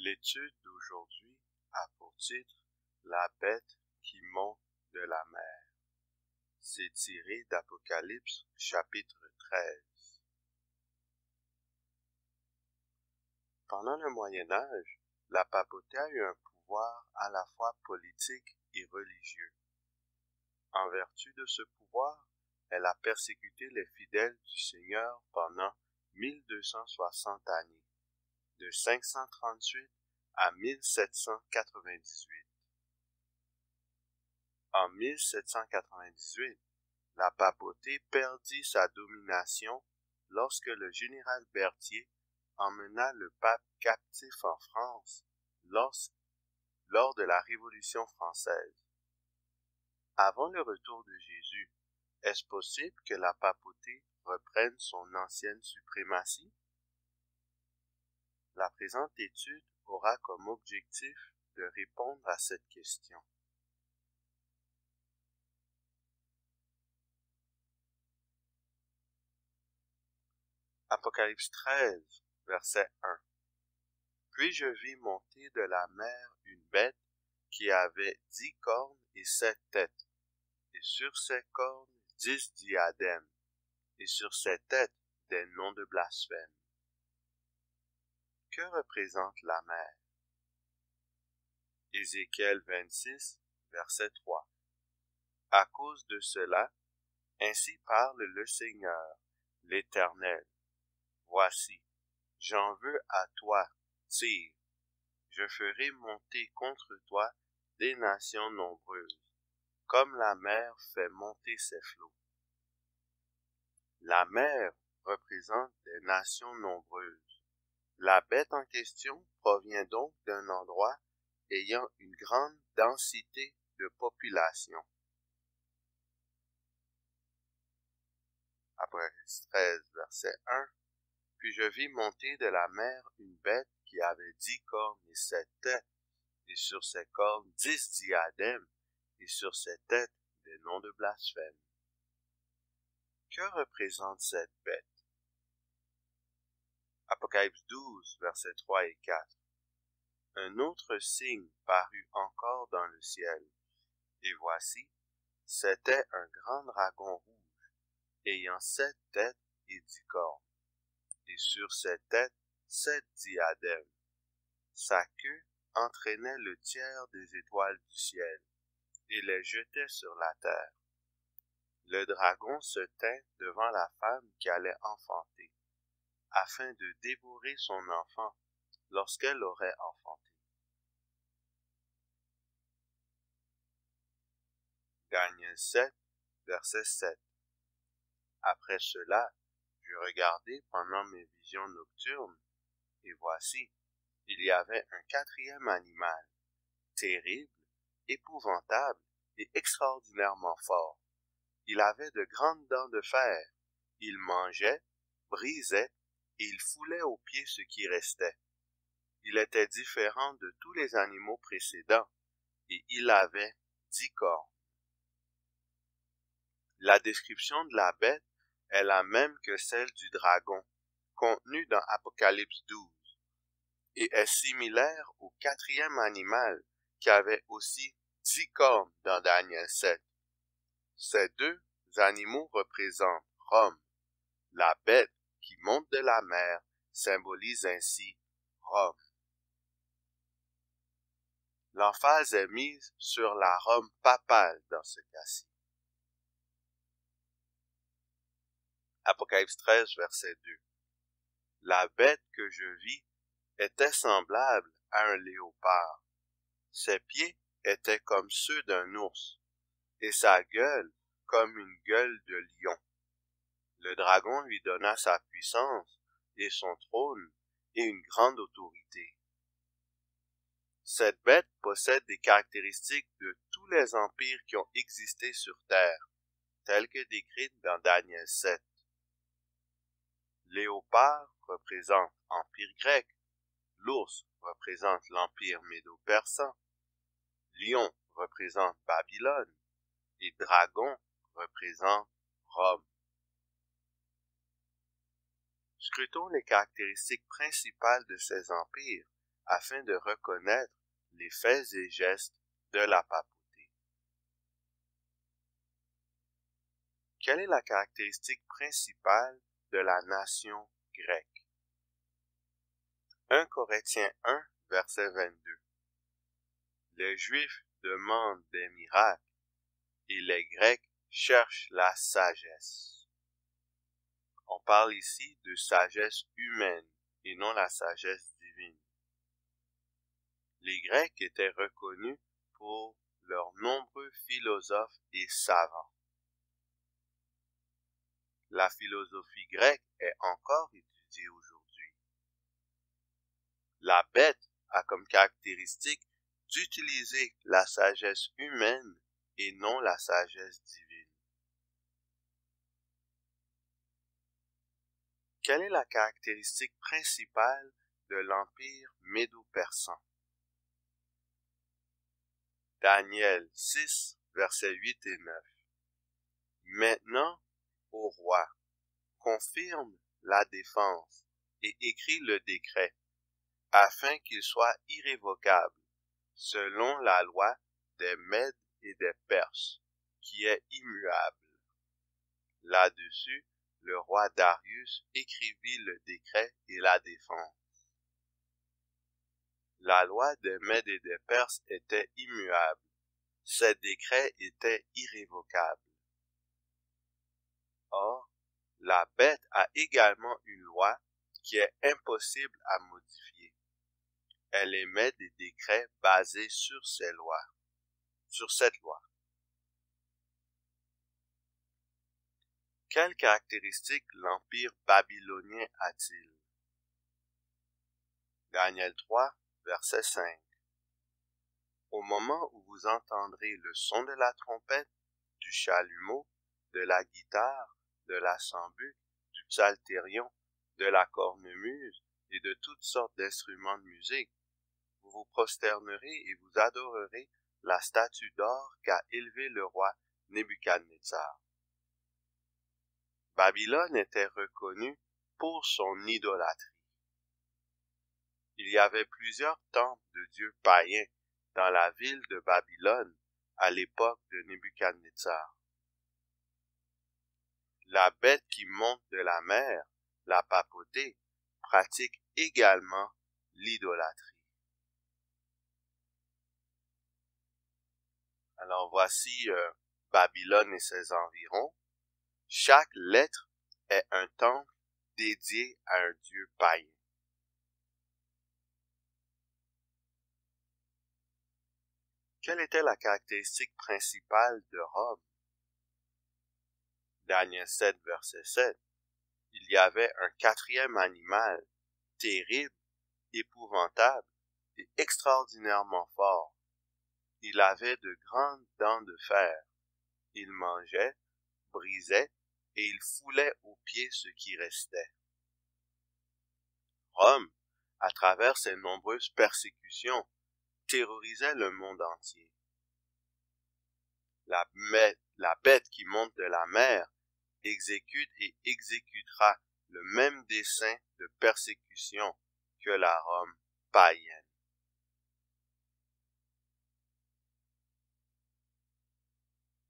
L'étude d'aujourd'hui a pour titre « La bête qui monte de la mer ». C'est tiré d'Apocalypse chapitre 13. Pendant le Moyen Âge, la papauté a eu un pouvoir à la fois politique et religieux. En vertu de ce pouvoir, elle a persécuté les fidèles du Seigneur pendant 1260 années, de 538 à 1798. En 1798, la papauté perdit sa domination lorsque le général Berthier emmena le pape captif en France lors de la Révolution française. Avant le retour de Jésus, est-ce possible que la papauté reprenne son ancienne suprématie? La présente étude aura comme objectif de répondre à cette question. Apocalypse 13, verset 1. Puis je vis monter de la mer une bête qui avait 10 cornes et 7 têtes, et sur ses cornes 10 diadèmes, et sur ses têtes des noms de blasphème. Que représente la mer? Ézéchiel 26, verset 3. À cause de cela, ainsi parle le Seigneur, l'Éternel. Voici, j'en veux à toi, Tyr. Je ferai monter contre toi des nations nombreuses, comme la mer fait monter ses flots. La mer représente des nations nombreuses. La bête en question provient donc d'un endroit ayant une grande densité de population. Apocalypse 13, verset 1. Puis je vis monter de la mer une bête qui avait 10 cornes et 7 têtes, et sur ses cornes 10 diadèmes, et sur ses têtes des noms de blasphème. Que représente cette bête? Apocalypse 12, versets 3 et 4. Un autre signe parut encore dans le ciel, et voici, c'était un grand dragon rouge, ayant 7 têtes et 10 cornes, et sur ses têtes 7 diadèmes. Sa queue entraînait le tiers des étoiles du ciel, et les jetait sur la terre. Le dragon se tint devant la femme qui allait enfanter, afin de dévorer son enfant lorsqu'elle aurait enfanté. Daniel 7, verset 7. Après cela, je regardai pendant mes visions nocturnes, et voici, il y avait un quatrième animal, terrible, épouvantable et extraordinairement fort. Il avait de grandes dents de fer. Il mangeait, brisait, et il foulait aux pieds ce qui restait. Il était différent de tous les animaux précédents, et il avait 10 cornes. La description de la bête est la même que celle du dragon, contenue dans Apocalypse 12, et est similaire au quatrième animal qui avait aussi 10 cornes dans Daniel 7. Ces deux animaux représentent Rome. La bête qui monte de la mer symbolise ainsi Rome. L'emphase est mise sur la Rome papale dans ce cas-ci. Apocalypse 13, verset 2. La bête que je vis était semblable à un léopard. Ses pieds étaient comme ceux d'un ours, et sa gueule comme une gueule de lion. Le dragon lui donna sa puissance et son trône et une grande autorité. Cette bête possède des caractéristiques de tous les empires qui ont existé sur terre, telles que décrites dans Daniel 7. Léopard représente l'Empire grec, l'ours représente l'Empire médo-persan, lion représente Babylone et dragon représente Rome. Scrutons les caractéristiques principales de ces empires afin de reconnaître les faits et gestes de la papauté. Quelle est la caractéristique principale de la nation grecque? 1 Corinthiens 1, verset 22. Les Juifs demandent des miracles et les Grecs cherchent la sagesse. On parle ici de sagesse humaine et non la sagesse divine. Les Grecs étaient reconnus pour leurs nombreux philosophes et savants. La philosophie grecque est encore étudiée aujourd'hui. La bête a comme caractéristique d'utiliser la sagesse humaine et non la sagesse divine. Quelle est la caractéristique principale de l'Empire médo-persan? Daniel 6, versets 8 et 9. Maintenant, ô roi, confirme la défense et écris le décret, afin qu'il soit irrévocable, selon la loi des Mèdes et des Perses, qui est immuable. Là-dessus, le roi Darius écrivit le décret et la défense. La loi des Mèdes et des Perses était immuable. Ces décrets étaient irrévocables. Or, la bête a également une loi qui est impossible à modifier. Elle émet des décrets basés sur cette loi. Quelles caractéristiques l'Empire babylonien a-t-il? Daniel 3, verset 5. Au moment où vous entendrez le son de la trompette, du chalumeau, de la guitare, de la sambuc, du psalterion, de la cornemuse et de toutes sortes d'instruments de musique, vous vous prosternerez et vous adorerez la statue d'or qu'a élevée le roi Nebuchadnezzar. Babylone était reconnue pour son idolâtrie. Il y avait plusieurs temples de dieux païens dans la ville de Babylone à l'époque de Nebuchadnezzar. La bête qui monte de la mer, la papauté, pratique également l'idolâtrie. Alors voici Babylone et ses environs. Chaque lettre est un temple dédié à un dieu païen. Quelle était la caractéristique principale de Rome? Daniel 7, verset 7. Il y avait un quatrième animal, terrible, épouvantable et extraordinairement fort. Il avait de grandes dents de fer. Il mangeait, brisait et il foulait aux pieds ce qui restait. Rome, à travers ses nombreuses persécutions, terrorisait le monde entier. La bête qui monte de la mer exécute et exécutera le même dessein de persécution que la Rome païenne.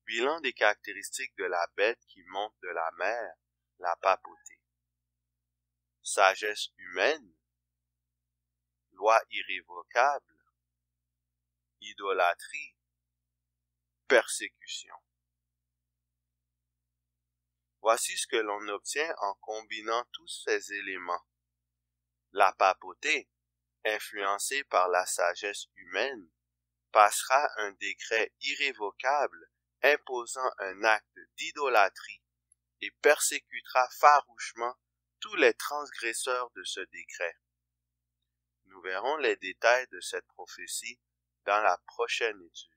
Bilan des caractéristiques de la bête qui monte de la mer, la papauté. Sagesse humaine, loi irrévocable, idolâtrie, persécution. Voici ce que l'on obtient en combinant tous ces éléments. La papauté, influencée par la sagesse humaine, passera un décret irrévocable imposant un acte d'idolâtrie et persécutera farouchement tous les transgresseurs de ce décret. Nous verrons les détails de cette prophétie dans la prochaine étude.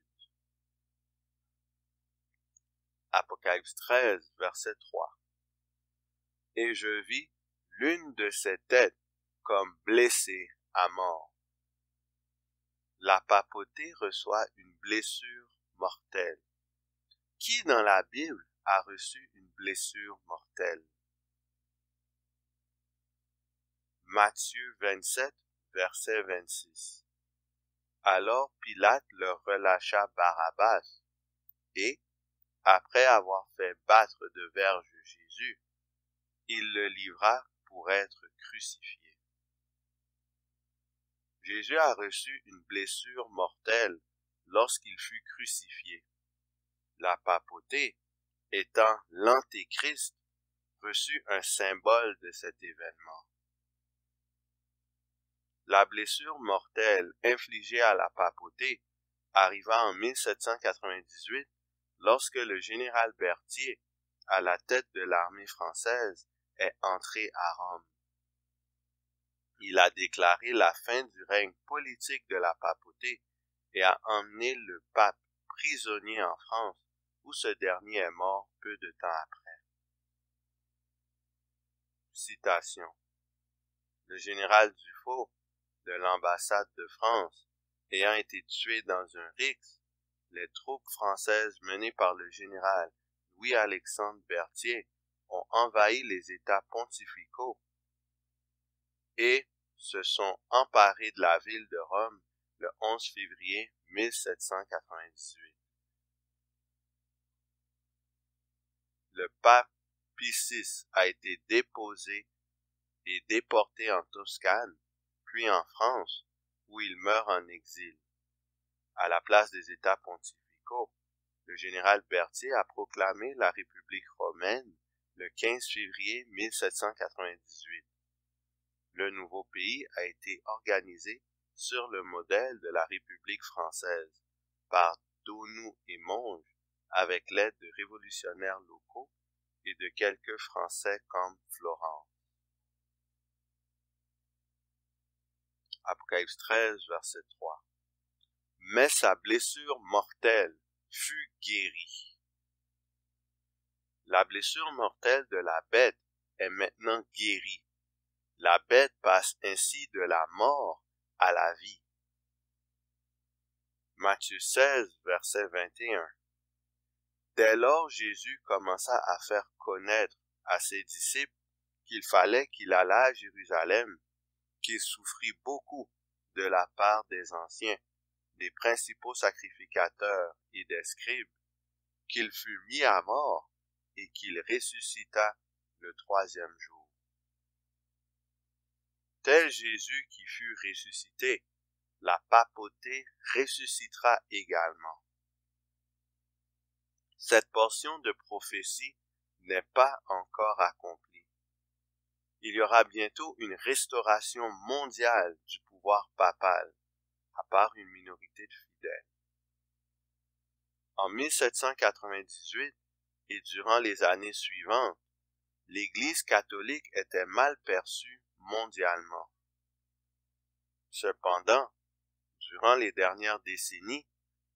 Apocalypse 13, verset 3. Et je vis l'une de ses têtes comme blessée à mort. La papauté reçoit une blessure mortelle. Qui dans la Bible a reçu une blessure mortelle? Matthieu 27, verset 26. Alors Pilate leur relâcha Barabbas, et, après avoir fait battre de verges Jésus, il le livra pour être crucifié. Jésus a reçu une blessure mortelle lorsqu'il fut crucifié. La papauté, étant l'Antéchrist, reçut un symbole de cet événement. La blessure mortelle infligée à la papauté arriva en 1798 lorsque le général Berthier, à la tête de l'armée française, est entré à Rome. Il a déclaré la fin du règne politique de la papauté et a emmené le pape prisonnier en France, où ce dernier est mort peu de temps après. Citation. Le général Dufault, de l'ambassade de France, ayant été tué dans un rixe, les troupes françaises menées par le général Louis-Alexandre Berthier ont envahi les États pontificaux et se sont emparés de la ville de Rome le 11 février 1798. Le pape Pie VI a été déposé et déporté en Toscane, puis en France, où il meurt en exil. À la place des États pontificaux, le général Berthier a proclamé la République romaine le 15 février 1798. Le nouveau pays a été organisé sur le modèle de la République française par Donoux et Monge, avec l'aide de révolutionnaires locaux et de quelques Français comme Florent. Apocalypse 13, verset 3. Mais sa blessure mortelle fut guérie. La blessure mortelle de la bête est maintenant guérie. La bête passe ainsi de la mort à la vie. Matthieu 16, verset 21. Dès lors, Jésus commença à faire connaître à ses disciples qu'il fallait qu'il allât à Jérusalem, qu'il souffrit beaucoup de la part des anciens, des principaux sacrificateurs et des scribes, qu'il fut mis à mort et qu'il ressuscita le troisième jour. Tel Jésus qui fut ressuscité, la papauté ressuscitera également. Cette portion de prophétie n'est pas encore accomplie. Il y aura bientôt une restauration mondiale du pouvoir papal, à part une minorité de fidèles. En 1798 et durant les années suivantes, l'Église catholique était mal perçue mondialement. Cependant, durant les dernières décennies,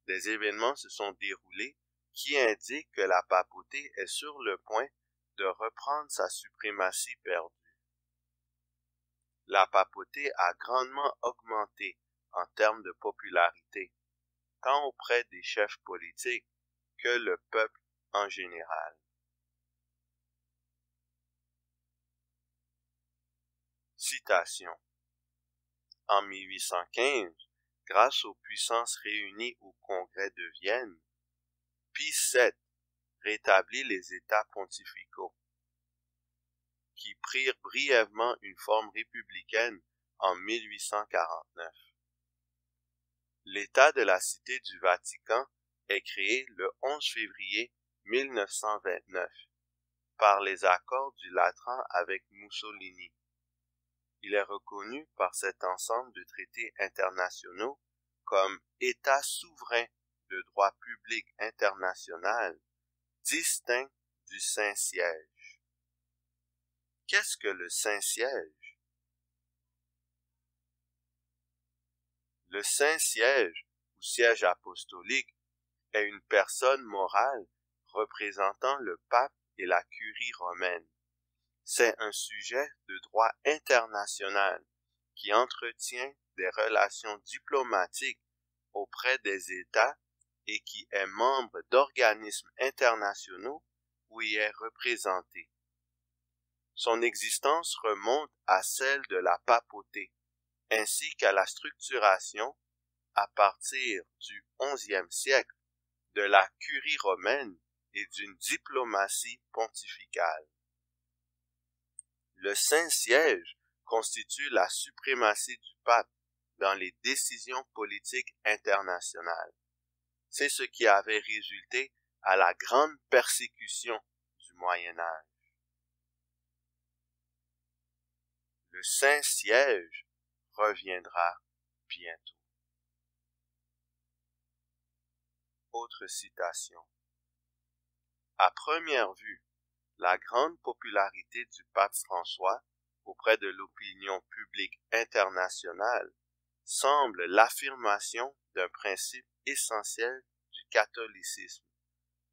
des événements se sont déroulés qui indiquent que la papauté est sur le point de reprendre sa suprématie perdue. La papauté a grandement augmenté en termes de popularité, tant auprès des chefs politiques que le peuple en général. Citation. En 1815, grâce aux puissances réunies au Congrès de Vienne, Pie VII rétablit les États pontificaux, qui prirent brièvement une forme républicaine en 1849. L'État de la Cité du Vatican est créé le 11 février 1929 par les accords du Latran avec Mussolini. Il est reconnu par cet ensemble de traités internationaux comme État souverain de droit public international, distinct du Saint-Siège. Qu'est-ce que le Saint-Siège? Le Saint-Siège, ou siège apostolique, est une personne morale représentant le pape et la curie romaine. C'est un sujet de droit international qui entretient des relations diplomatiques auprès des États et qui est membre d'organismes internationaux où il est représenté. Son existence remonte à celle de la papauté, ainsi qu'à la structuration, à partir du XIe siècle, de la curie romaine et d'une diplomatie pontificale. Le Saint-Siège constitue la suprématie du pape dans les décisions politiques internationales. C'est ce qui avait résulté à la grande persécution du Moyen Âge. Le Saint-Siège reviendra bientôt. Autre citation. À première vue, la grande popularité du pape François auprès de l'opinion publique internationale semble l'affirmation d'un principe essentiel du catholicisme,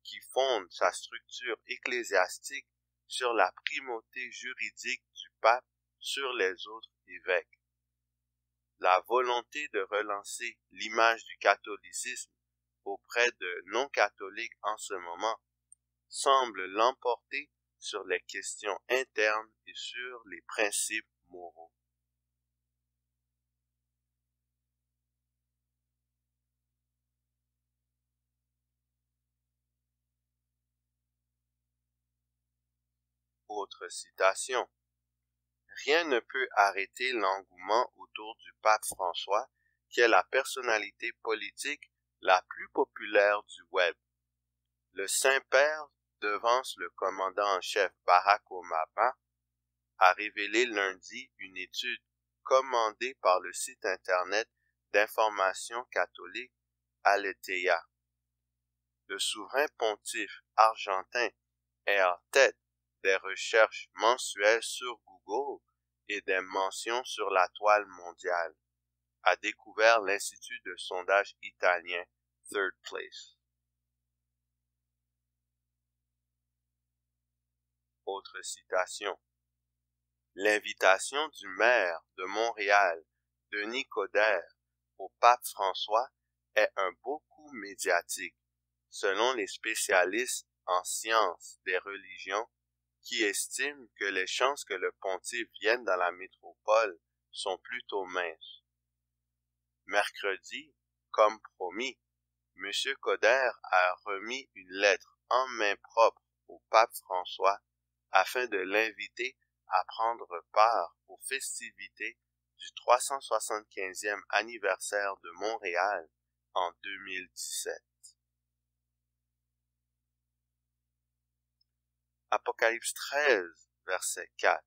qui fonde sa structure ecclésiastique sur la primauté juridique du pape sur les autres évêques. La volonté de relancer l'image du catholicisme auprès de non-catholiques en ce moment semble l'emporter sur les questions internes et sur les principes moraux. Autre citation. Rien ne peut arrêter l'engouement autour du pape François, qui est la personnalité politique la plus populaire du web. Le Saint-Père devance le commandant en chef Barack Obama, a révélé lundi une étude commandée par le site internet d'information catholique Aletheia. Le souverain pontife argentin est en tête des recherches mensuelles sur Google et des mentions sur la toile mondiale, a découvert l'institut de sondage italien Third Place. Autre citation. L'invitation du maire de Montréal, Denis Coderre, au pape François est un beau coup médiatique, selon les spécialistes en sciences des religions, qui estiment que les chances que le pontife vienne dans la métropole sont plutôt minces. Mercredi, comme promis, M. Coderre a remis une lettre en main propre au pape François afin de l'inviter à prendre part aux festivités du 375e anniversaire de Montréal en 2017. Apocalypse 13, verset 4.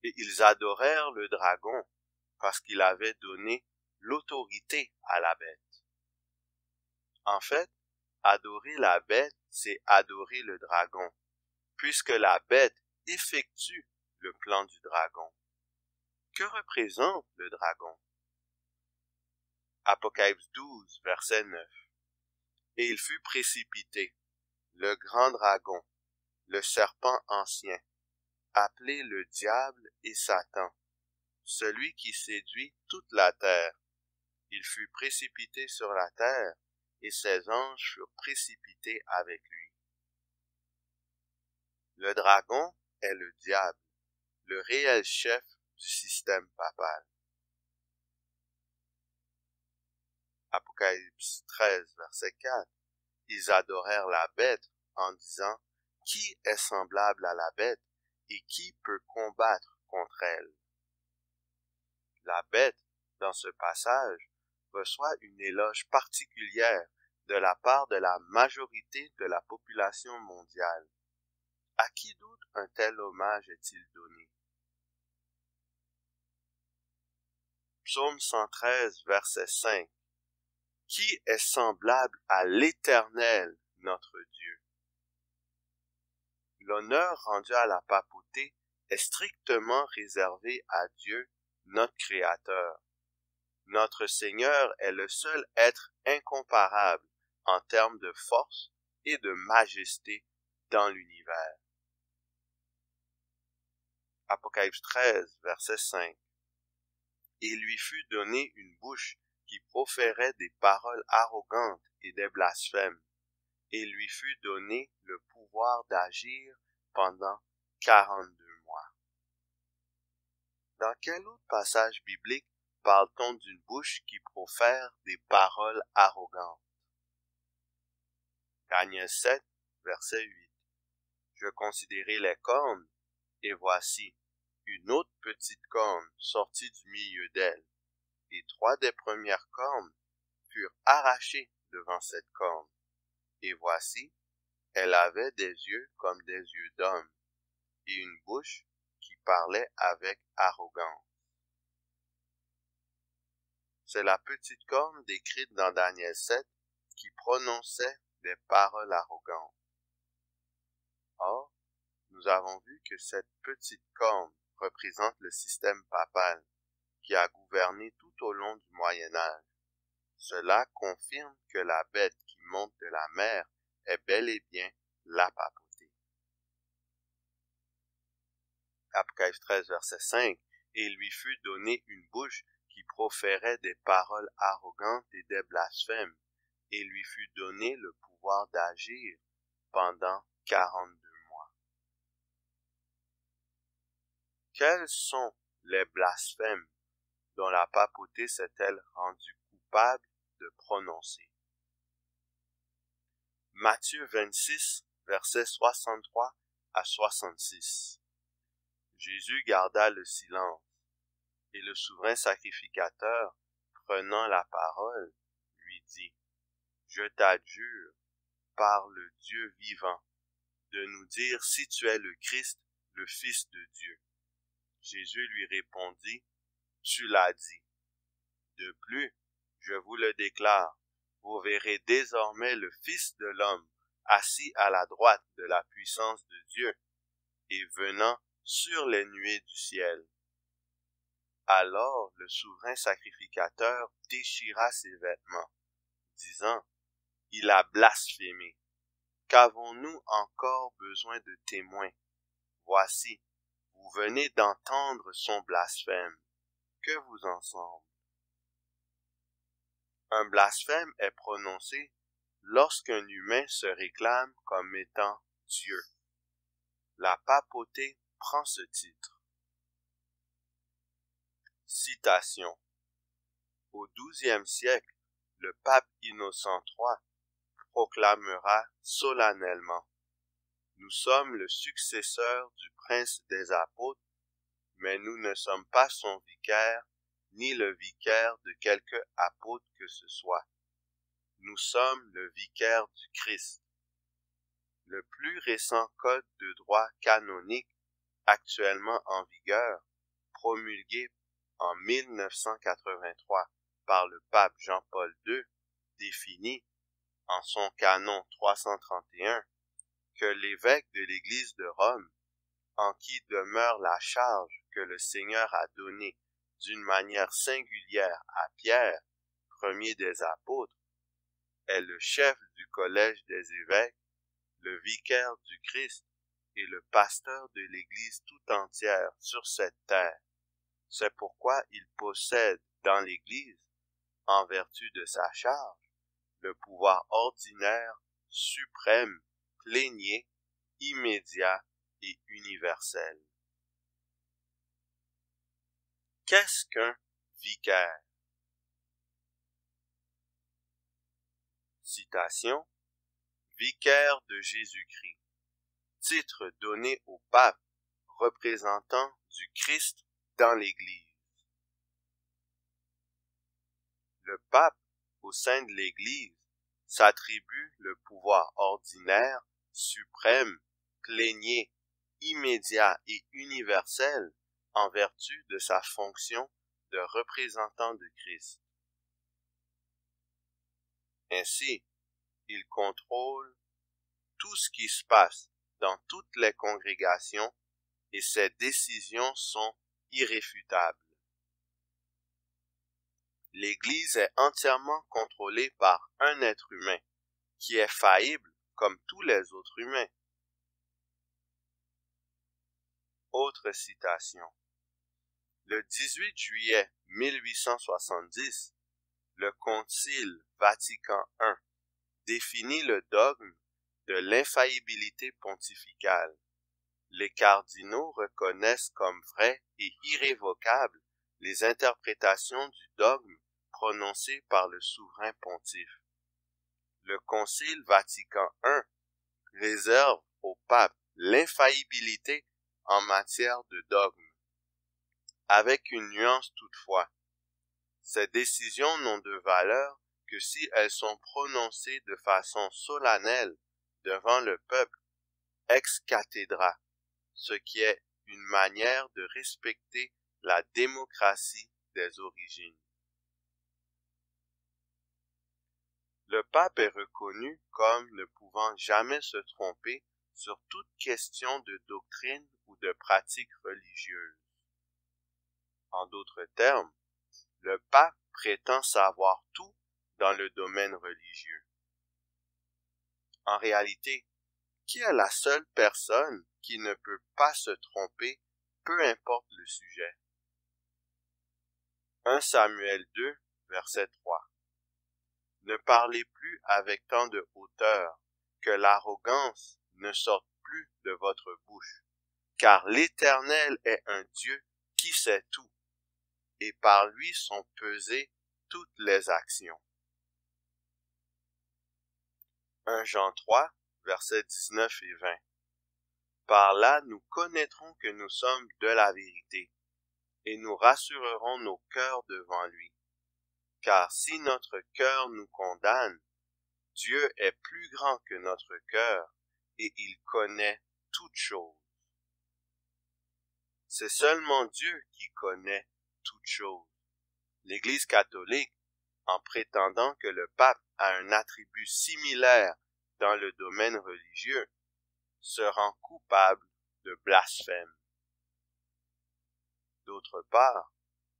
Et ils adorèrent le dragon parce qu'il avait donné l'autorité à la bête. En fait, adorer la bête, c'est adorer le dragon, puisque la bête effectue le plan du dragon. Que représente le dragon? Apocalypse 12, verset 9. Et il fut précipité, le grand dragon, le serpent ancien, appelé le diable et Satan, celui qui séduit toute la terre. Il fut précipité sur la terre, et ses anges furent précipités avec lui. Le dragon est le diable, le réel chef du système papal. Apocalypse 13, verset 4. Ils adorèrent la bête en disant « Qui est semblable à la bête et qui peut combattre contre elle ?» La bête, dans ce passage, reçoit une éloge particulière de la part de la majorité de la population mondiale. À qui d'autre un tel hommage est-il donné? Psaume 113, verset 5. Qui est semblable à l'Éternel, notre Dieu? L'honneur rendu à la papauté est strictement réservé à Dieu, notre Créateur. Notre Seigneur est le seul être incomparable en termes de force et de majesté dans l'univers. Apocalypse 13, verset 5. Il lui fut donné une bouche qui proférait des paroles arrogantes et des blasphèmes, et lui fut donné le pouvoir d'agir pendant 42 mois. Dans quel autre passage biblique parle-t-on d'une bouche qui profère des paroles arrogantes? Daniel 7, verset 8. Je considérai les cornes, et voici, une autre petite corne sortit du milieu d'elle, et 3 des premières cornes furent arrachées devant cette corne. Et voici, elle avait des yeux comme des yeux d'homme, et une bouche qui parlait avec arrogance. C'est la petite corne décrite dans Daniel 7 qui prononçait des paroles arrogantes. Or, nous avons vu que cette petite corne représente le système papal qui a gouverné tout au long du Moyen Âge. Cela confirme que la bête qui monte de la mer est bel et bien la papauté. Apocalypse 13, verset 5, « Et il lui fut donné une bouche qui proférait des paroles arrogantes et des blasphèmes, et lui fut donné le pouvoir d'agir pendant 42 mois. » Quels sont les blasphèmes dont la papauté s'est-elle rendue coupable de prononcer? Matthieu 26, versets 63 à 66. Jésus garda le silence, et le souverain sacrificateur, prenant la parole, lui dit, « Je t'adjure, par le Dieu vivant, de nous dire si tu es le Christ, le Fils de Dieu. » Jésus lui répondit, « Tu l'as dit. De plus, je vous le déclare, vous verrez désormais le Fils de l'homme assis à la droite de la puissance de Dieu et venant sur les nuées du ciel. » Alors le souverain sacrificateur déchira ses vêtements, disant, « Il a blasphémé. Qu'avons-nous encore besoin de témoins? Voici, vous venez d'entendre son blasphème. Que vous en semble? » Un blasphème est prononcé lorsqu'un humain se réclame comme étant Dieu. La papauté prend ce titre. Citation. Au XIIe siècle, le pape Innocent III proclamera solennellement: « Nous sommes le successeur du prince des apôtres, mais nous ne sommes pas son vicaire, ni le vicaire de quelque apôtre que ce soit. Nous sommes le vicaire du Christ. » Le plus récent code de droit canonique actuellement en vigueur, promulgué en 1983 par le pape Jean-Paul II, définit, en son canon 331, que l'évêque de l'Église de Rome, en qui demeure la charge que le Seigneur a donnée d'une manière singulière à Pierre, premier des apôtres, est le chef du collège des évêques, le vicaire du Christ et le pasteur de l'Église tout entière sur cette terre. C'est pourquoi il possède dans l'Église, en vertu de sa charge, le pouvoir ordinaire, suprême, plénier, immédiat et universel. Qu'est-ce qu'un vicaire? Citation. Vicaire de Jésus-Christ. Titre donné au pape, représentant du Christ dans l'Église. Le pape, au sein de l'Église, s'attribue le pouvoir ordinaire, suprême, plénier, immédiat et universel en vertu de sa fonction de représentant de Christ. Ainsi, il contrôle tout ce qui se passe dans toutes les congrégations et ses décisions sont irréfutables. L'Église est entièrement contrôlée par un être humain qui est faillible comme tous les autres humains. Autre citation. Le 18 juillet 1870, le Concile Vatican I définit le dogme de l'infaillibilité pontificale. Les cardinaux reconnaissent comme vraies et irrévocables les interprétations du dogme prononcées par le souverain pontife. Le Concile Vatican I réserve au pape l'infaillibilité en matière de dogme, avec une nuance toutefois. Ces décisions n'ont de valeur que si elles sont prononcées de façon solennelle devant le peuple ex cathedra, ce qui est une manière de respecter la démocratie des origines. Le pape est reconnu comme ne pouvant jamais se tromper sur toute question de doctrine ou de pratique religieuse. En d'autres termes, le pape prétend savoir tout dans le domaine religieux. En réalité, qui est la seule personne qui ne peut pas se tromper, peu importe le sujet? 1 Samuel 2, verset 3. Ne parlez plus avec tant de hauteur, que l'arrogance ne sorte plus de votre bouche, car l'Éternel est un Dieu qui sait tout, et par lui sont pesées toutes les actions. 1 Jean 3, versets 19 et 20. Par là, nous connaîtrons que nous sommes de la vérité, et nous rassurerons nos cœurs devant lui. Car si notre cœur nous condamne, Dieu est plus grand que notre cœur, et il connaît toutes choses. C'est seulement Dieu qui connaît toutes choses. L'Église catholique, en prétendant que le pape a un attribut similaire dans le domaine religieux, se rend coupable de blasphème. D'autre part,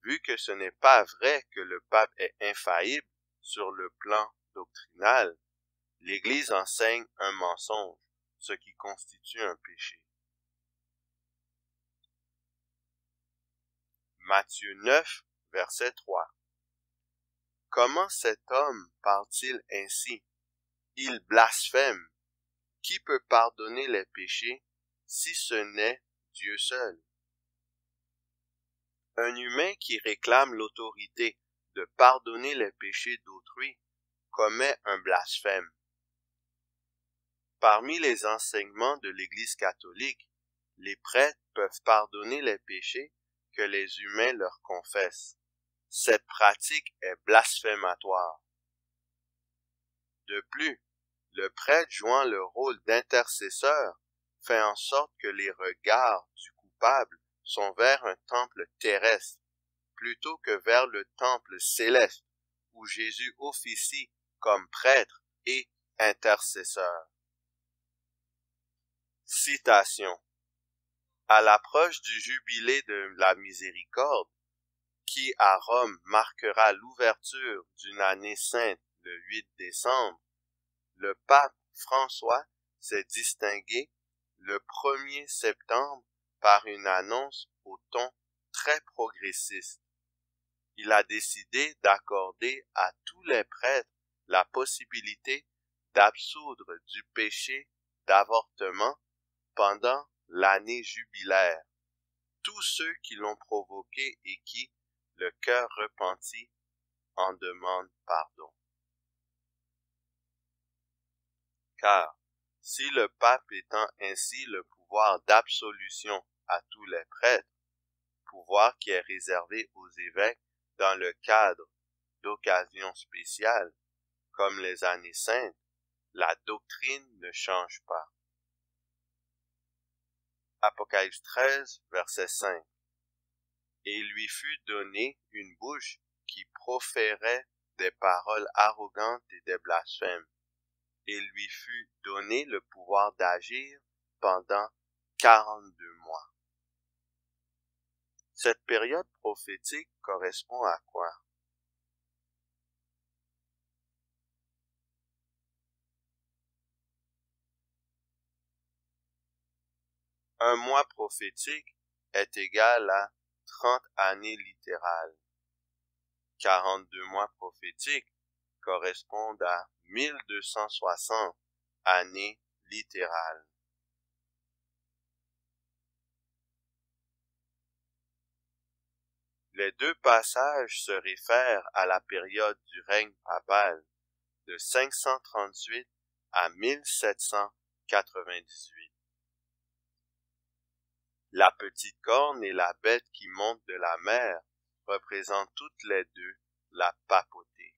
vu que ce n'est pas vrai que le pape est infaillible sur le plan doctrinal, l'Église enseigne un mensonge, ce qui constitue un péché. Matthieu 9, verset 3. Comment cet homme parle-t-il ainsi? Il blasphème. Qui peut pardonner les péchés si ce n'est Dieu seul? Un humain qui réclame l'autorité de pardonner les péchés d'autrui commet un blasphème. Parmi les enseignements de l'Église catholique, les prêtres peuvent pardonner les péchés que les humains leur confessent. Cette pratique est blasphématoire. De plus, le prêtre jouant le rôle d'intercesseur fait en sorte que les regards du coupable sont vers un temple terrestre, plutôt que vers le temple céleste, où Jésus officie comme prêtre et intercesseur. Citation. À l'approche du jubilé de la miséricorde, qui à Rome marquera l'ouverture d'une année sainte le 8 décembre, le pape François s'est distingué le 1er septembre par une annonce au ton très progressiste. Il a décidé d'accorder à tous les prêtres la possibilité d'absoudre du péché d'avortement pendant l'année jubilaire, tous ceux qui l'ont provoqué et qui, le cœur repenti, en demandent pardon. Car, si le pape étend ainsi le pouvoir d'absolution à tous les prêtres, pouvoir qui est réservé aux évêques dans le cadre d'occasions spéciales, comme les années saintes, la doctrine ne change pas. Apocalypse 13, verset 5. Et il lui fut donné une bouche qui proférait des paroles arrogantes et des blasphèmes. Et lui fut donné le pouvoir d'agir pendant 42 mois. Cette période prophétique correspond à quoi? Un mois prophétique est égal à 30 années littérales. 42 mois prophétiques correspondent à 1260 années littérales. Les deux passages se réfèrent à la période du règne papal de 538 à 1798. La petite corne et la bête qui monte de la mer représentent toutes les deux la papauté.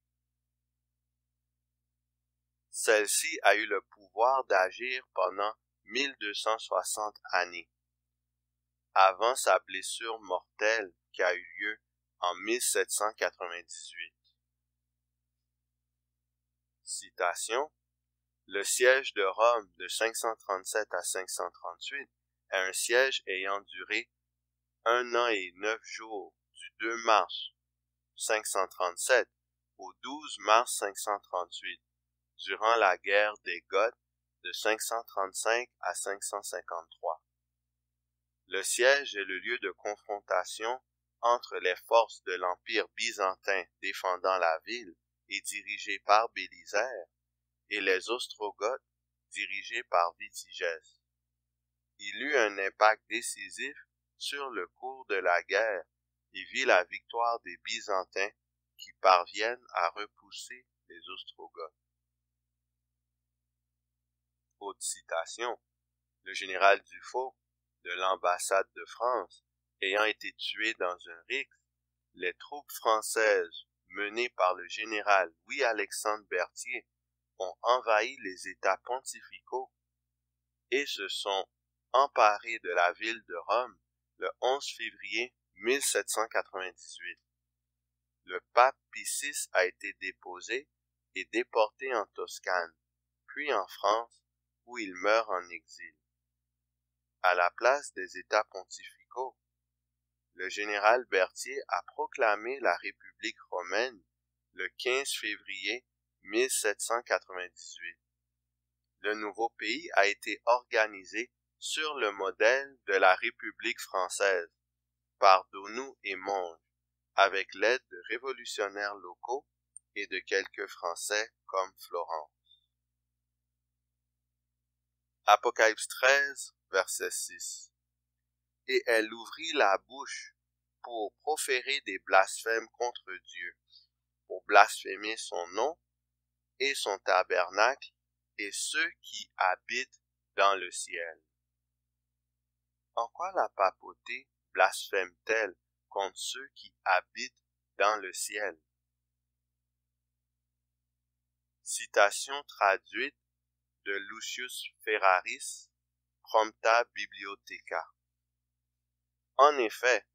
Celle-ci a eu le pouvoir d'agir pendant 1260 années, avant sa blessure mortelle qui a eu lieu en 1798. Citation: le siège de Rome de 537 à 538 est un siège ayant duré 1 an et 9 jours du 2 mars 537 au 12 mars 538, durant la guerre des Goths de 535 à 553. Le siège est le lieu de confrontation entre les forces de l'Empire byzantin défendant la ville et dirigées par Bélisaire et les Ostrogoths dirigés par Vitigès. Il eut un impact décisif sur le cours de la guerre et vit la victoire des Byzantins qui parviennent à repousser les Ostrogoths. Autre citation: le général Dufault de l'ambassade de France ayant été tué dans un rixe, les troupes françaises menées par le général Louis-Alexandre Berthier ont envahi les États pontificaux et se sont emparés de la ville de Rome le 11 février 1798. Le pape Pie VI a été déposé et déporté en Toscane, puis en France, où il meurt en exil. À la place des États pontificaux, le général Berthier a proclamé la République romaine le 15 février 1798. Le nouveau pays a été organisé sur le modèle de la République française par Donou et Monge, avec l'aide de révolutionnaires locaux et de quelques Français comme Florence. Apocalypse 13, verset 6. Et elle ouvrit la bouche pour proférer des blasphèmes contre Dieu, pour blasphémer son nom et son tabernacle et ceux qui habitent dans le ciel. En quoi la papauté blasphème-t-elle contre ceux qui habitent dans le ciel? Citation traduite de Lucius Ferraris, Prompta Bibliotheca. En effet,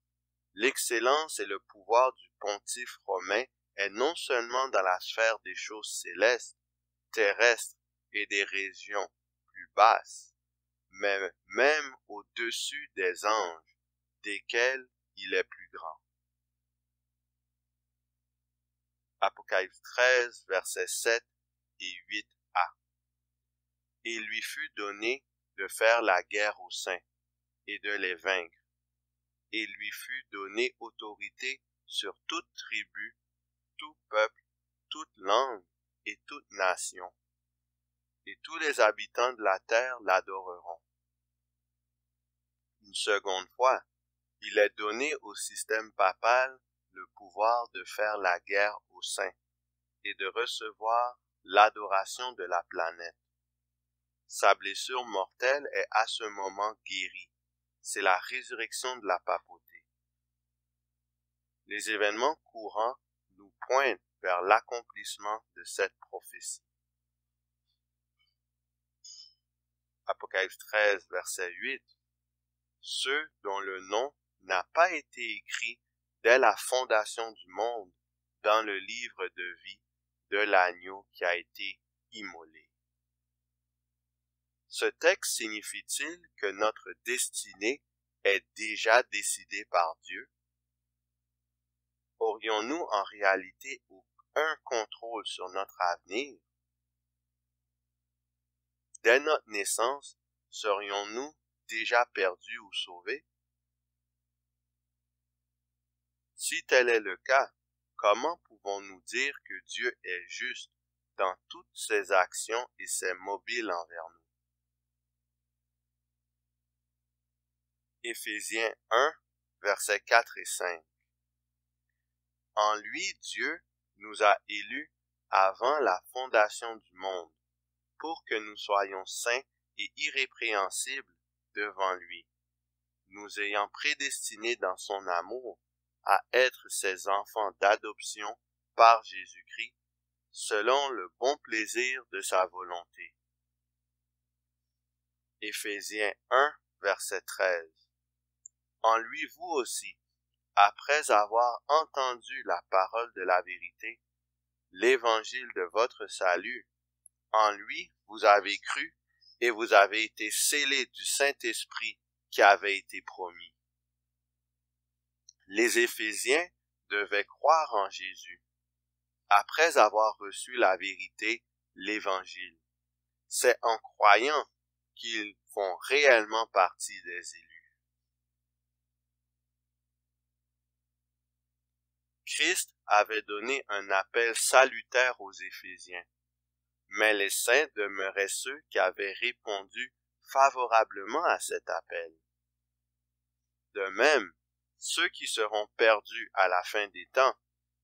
l'excellence et le pouvoir du pontife romain est non seulement dans la sphère des choses célestes, terrestres et des régions plus basses, mais même au-dessus des anges, desquels il est plus grand. Apocalypse 13, versets 7 et 8a. Et il lui fut donné de faire la guerre aux saints et de les vaincre. Et il lui fut donné autorité sur toute tribu, tout peuple, toute langue et toute nation. Et tous les habitants de la terre l'adoreront. Une seconde fois, il est donné au système papal le pouvoir de faire la guerre aux saints et de recevoir l'adoration de la planète. Sa blessure mortelle est à ce moment guérie. C'est la résurrection de la papauté. Les événements courants nous pointent vers l'accomplissement de cette prophétie. Apocalypse 13, verset 8. Ceux dont le nom n'a pas été écrit dès la fondation du monde dans le livre de vie de l'agneau qui a été immolé. Ce texte signifie-t-il que notre destinée est déjà décidée par Dieu? Aurions-nous en réalité aucun contrôle sur notre avenir? Dès notre naissance, serions-nous déjà perdus ou sauvés? Si tel est le cas, comment pouvons-nous dire que Dieu est juste dans toutes ses actions et ses mobiles envers nous? Éphésiens 1, versets 4 et 5. En lui, Dieu nous a élus avant la fondation du monde, pour que nous soyons saints et irrépréhensibles devant lui, nous ayant prédestinés dans son amour à être ses enfants d'adoption par Jésus-Christ, selon le bon plaisir de sa volonté. Éphésiens 1, verset 13. En lui, vous aussi, après avoir entendu la parole de la vérité, l'évangile de votre salut, en lui, vous avez cru et vous avez été scellés du Saint-Esprit qui avait été promis. Les Éphésiens devaient croire en Jésus, après avoir reçu la vérité, l'Évangile. C'est en croyant qu'ils font réellement partie des élus. Christ avait donné un appel salutaire aux Éphésiens, mais les saints demeuraient ceux qui avaient répondu favorablement à cet appel. De même, ceux qui seront perdus à la fin des temps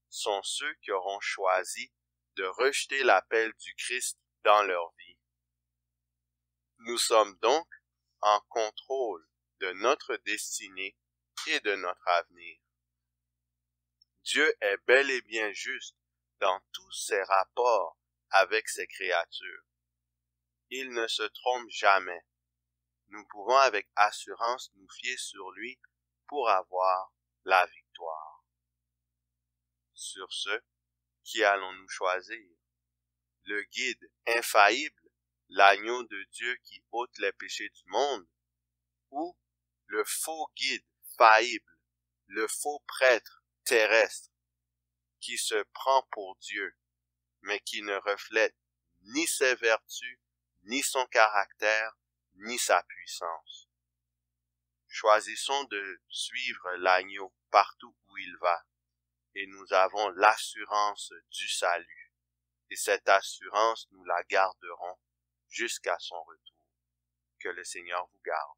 sont ceux qui auront choisi de rejeter l'appel du Christ dans leur vie. Nous sommes donc en contrôle de notre destinée et de notre avenir. Dieu est bel et bien juste dans tous ses rapports avec ses créatures. Il ne se trompe jamais. Nous pouvons avec assurance nous fier sur lui pour avoir la victoire. Sur ce, qui allons-nous choisir? Le guide infaillible, l'agneau de Dieu qui ôte les péchés du monde, ou le faux guide faillible, le faux prêtre terrestre, qui se prend pour Dieu, mais qui ne reflète ni ses vertus, ni son caractère, ni sa puissance. Choisissons de suivre l'agneau partout où il va, et nous avons l'assurance du salut, et cette assurance nous la garderons jusqu'à son retour. Que le Seigneur vous garde.